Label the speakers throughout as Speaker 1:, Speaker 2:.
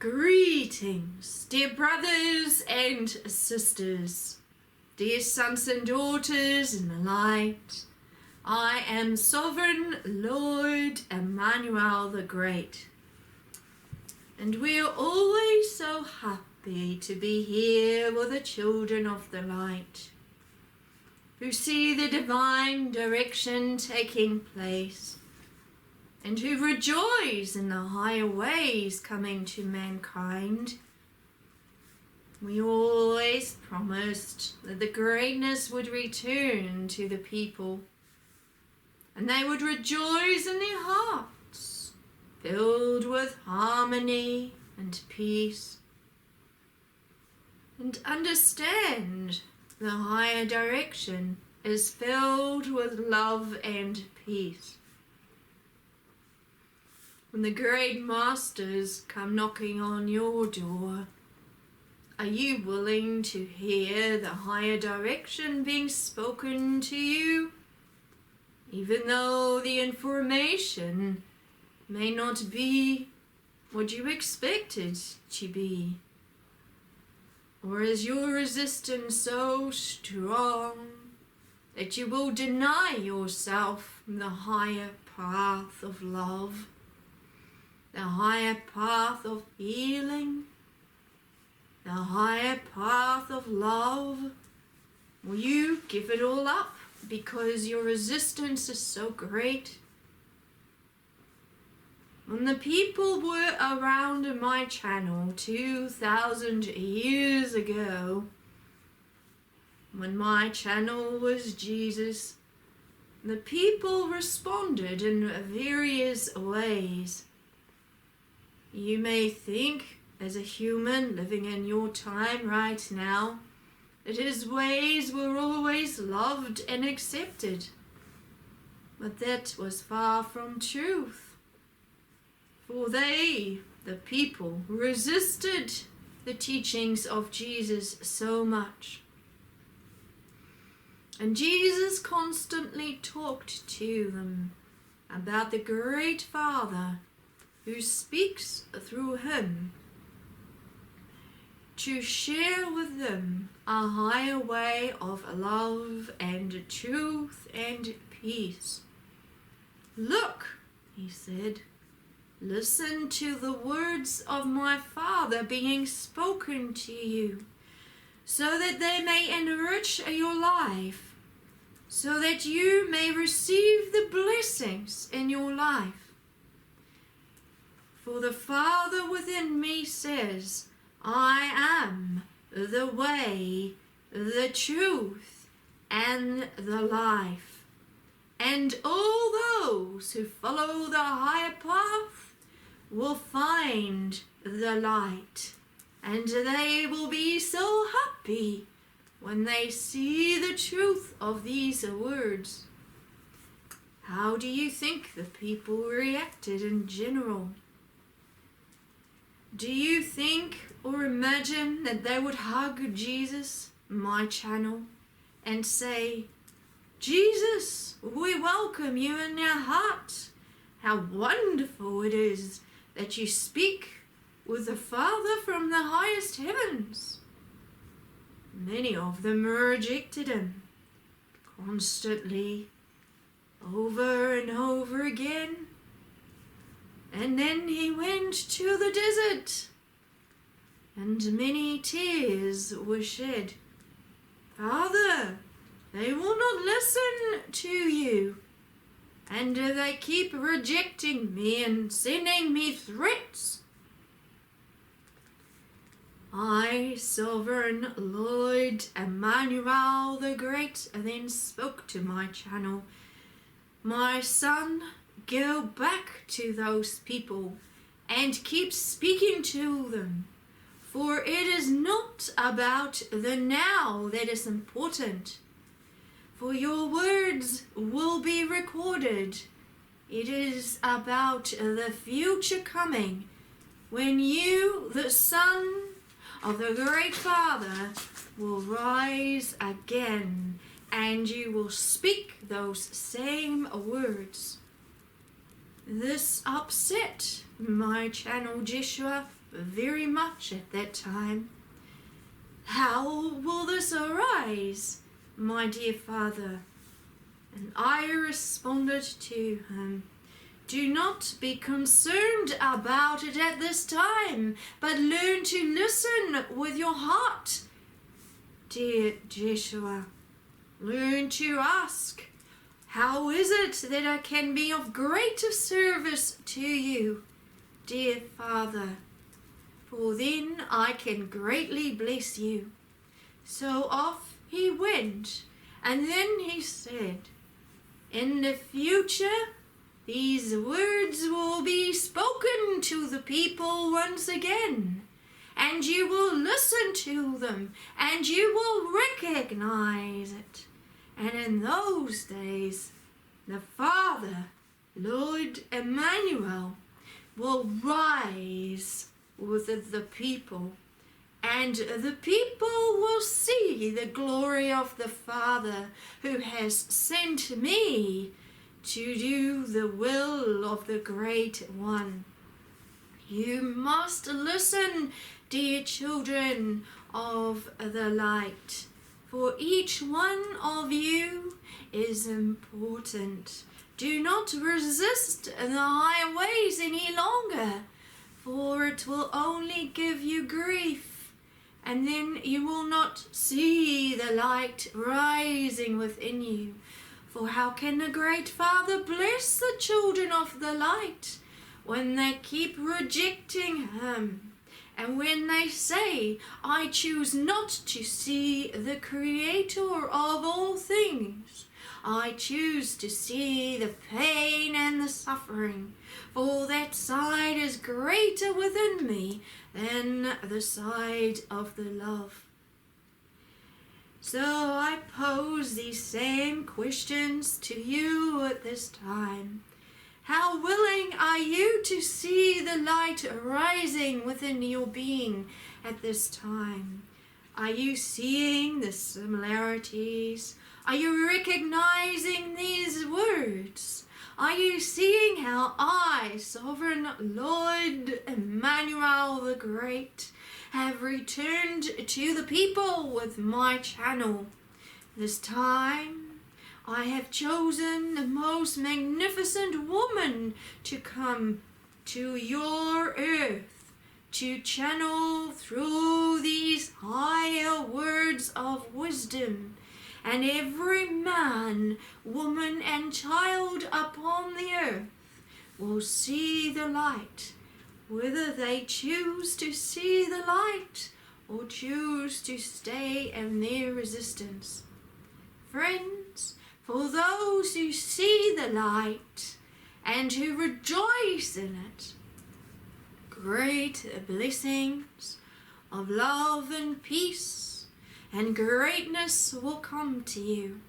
Speaker 1: Greetings, dear brothers and sisters, dear sons and daughters in the light. I am Sovereign Lord Emmanuel the Great, and we are always so happy to be here with the children of the light, who see the divine direction taking place, and who rejoice in the higher ways coming to mankind. We always promised that the greatness would return to the people, and they would rejoice in their hearts, filled with harmony and peace, and understand the higher direction is filled with love and peace. When the great masters come knocking on your door, are you willing to hear the higher direction being spoken to you, even though the information may not be what you expected to be? Or is your resistance so strong that you will deny yourself the higher path of love, the higher path of healing, the higher path of love? Will you give it all up because your resistance is so great? When the people were around my channel 2,000 years ago, when my channel was Jesus, the people responded in various ways. You may think, as a human living in your time right now, that his ways were always loved and accepted. But that was far from truth. For they, the people, resisted the teachings of Jesus so much. And Jesus constantly talked to them about the great Father who speaks through him, to share with them a higher way of love and truth and peace. Look, he said, listen to the words of my Father being spoken to you, so that they may enrich your life, so that you may receive the blessings in your life. For the Father within me says, I am the way, the truth, and the life. And all those who follow the higher path will find the light, and they will be so happy when they see the truth of these words. How do you think the people reacted in general? Do you think or imagine that they would hug Jesus, my channel, and say, Jesus, we welcome you in our heart. How wonderful it is that you speak with the Father from the highest heavens. Many of them rejected him constantly, over and over again. And then he went to the desert, and many tears were shed. Father, they will not listen to you, and they keep rejecting me and sending me threats. I, Sovereign Lord Emmanuel the Great, then spoke to my channel, my son, go back to those people and keep speaking to them, for it is not about the now that is important, for your words will be recorded. It is about the future coming, when you, the Son of the Great Father, will rise again, and you will speak those same words. This upset my channel Joshua very much at that time. How will this arise, my dear father? And I responded to him, do not be concerned about it at this time, but learn to listen with your heart. Dear Joshua, learn to ask, how is it that I can be of greater service to you, dear Father? For then I can greatly bless you. So off he went, and then he said, in the future, these words will be spoken to the people once again, and you will listen to them, and you will recognize it. And in those days, the Father, Lord Emmanuel, will rise with the people, and the people will see the glory of the Father who has sent me to do the will of the Great One. You must listen, dear children of the light, for each one of you is important. Do not resist the highways any longer, for it will only give you grief, and then you will not see the light rising within you. For how can the Great Father bless the children of the light when they keep rejecting him? And when they say, I choose not to see the Creator of all things, I choose to see the pain and the suffering, for that side is greater within me than the side of the love. So I pose these same questions to you at this time. How willing are you to see the light rising within your being at this time? Are you seeing the similarities? Are you recognizing these words? Are you seeing how I, Sovereign Lord Emmanuel the Great, have returned to the people with my channel? This time I have chosen the most magnificent woman to come to your earth, to channel through these higher words of wisdom. And every man, woman, and child upon the earth will see the light, whether they choose to see the light or choose to stay in their resistance. Friends, for those who see the light and who rejoice in it, great blessings of love and peace and greatness will come to you.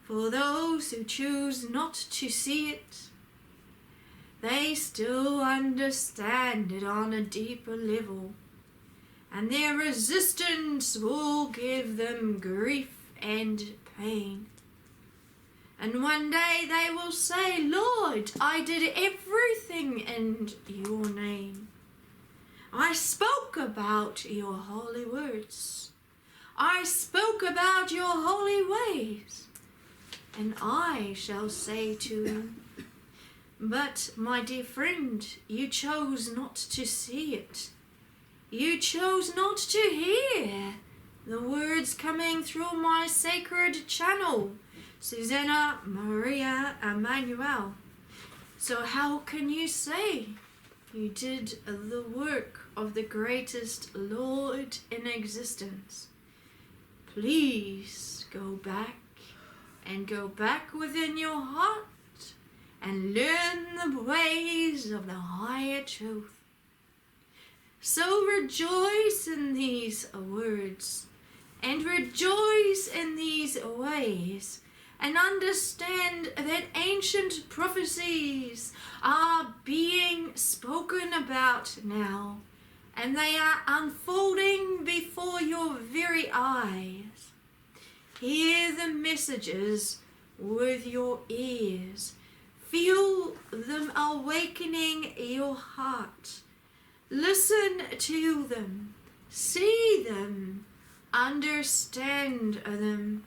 Speaker 1: For those who choose not to see it, they still understand it on a deeper level, and their resistance will give them grief and pain. And one day they will say, Lord, I did everything in your name. I spoke about your holy words. I spoke about your holy ways. And I shall say to them, but my dear friend, you chose not to see it. You chose not to hear the words coming through my sacred channel, Suzanna Maria Emmanuel. So how can you say you did the work of the greatest Lord in existence? Please go back within your heart and learn the ways of the higher truth. So rejoice in these words and rejoice in these ways, and understand that ancient prophecies are being spoken about now, and they are unfolding before your very eyes. Hear the messages with your ears. Feel them awakening your heart. Listen to them, see them, understand them,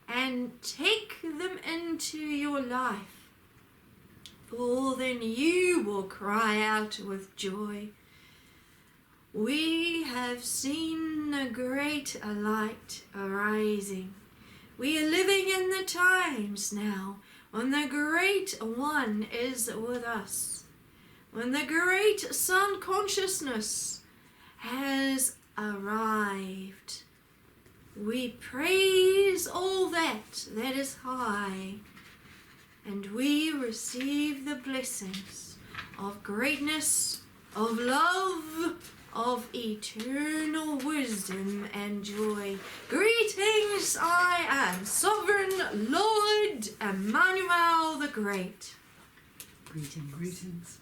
Speaker 1: and take them into your life. For then you will cry out with joy. We have seen a great light arising. We are living in the times now when the Great One is with us, when the great Sun consciousness has arrived. We praise all that is high, and we receive the blessings of greatness, of love, of eternal wisdom and joy. Greetings, I am Sovereign Lord Emmanuel the Great.
Speaker 2: Greetings.